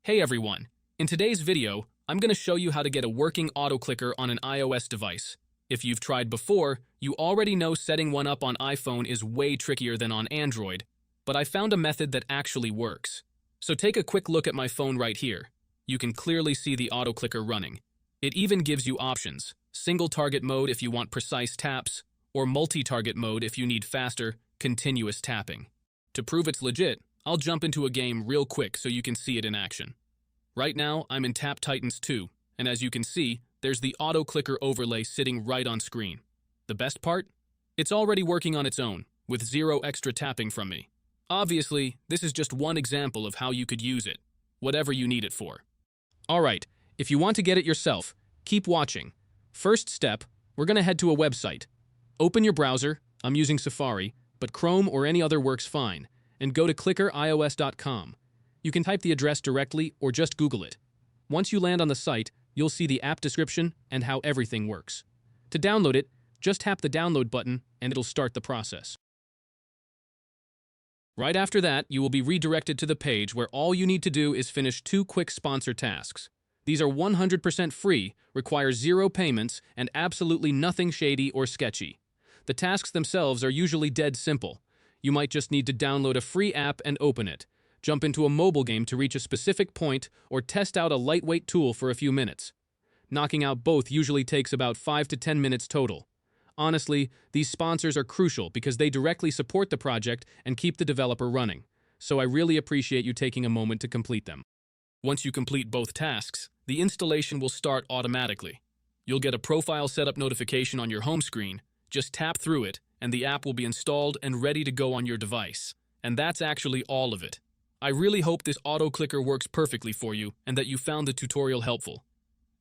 Hey everyone! In today's video, I'm going to show you how to get a working auto-clicker on an iOS device. If you've tried before, you already know setting one up on iPhone is way trickier than on Android, but I found a method that actually works. So take a quick look at my phone right here. You can clearly see the auto-clicker running. It even gives you options: single target mode if you want precise taps, or multi-target mode if you need faster, continuous tapping. To prove it's legit, I'll jump into a game real quick so you can see it in action. Right now, I'm in Tap Titans 2, and as you can see, there's the auto-clicker overlay sitting right on screen. The best part? It's already working on its own, with zero extra tapping from me. Obviously, this is just one example of how you could use it, whatever you need it for. Alright, if you want to get it yourself, keep watching. First step, we're going to head to a website. Open your browser, I'm using Safari, but Chrome or any other works fine, and go to clickerios.com. You can type the address directly or just Google it. Once you land on the site, you'll see the app description and how everything works. To download it, just tap the download button and it'll start the process. Right after that, you will be redirected to the page where all you need to do is finish 2 quick sponsor tasks. These are 100% free, require 0 payments, and absolutely nothing shady or sketchy. The tasks themselves are usually dead simple. You might just need to download a free app and open it, jump into a mobile game to reach a specific point, or test out a lightweight tool for a few minutes. Knocking out both usually takes about 5 to 10 minutes total. Honestly, these sponsors are crucial because they directly support the project and keep the developer running, so I really appreciate you taking a moment to complete them. Once you complete both tasks, the installation will start automatically. You'll get a profile setup notification on your home screen. Just tap through it, and the app will be installed and ready to go on your device. And that's actually all of it. I really hope this auto-clicker works perfectly for you and that you found the tutorial helpful.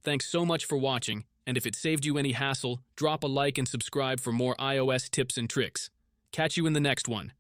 Thanks so much for watching, and if it saved you any hassle, drop a like and subscribe for more iOS tips and tricks. Catch you in the next one.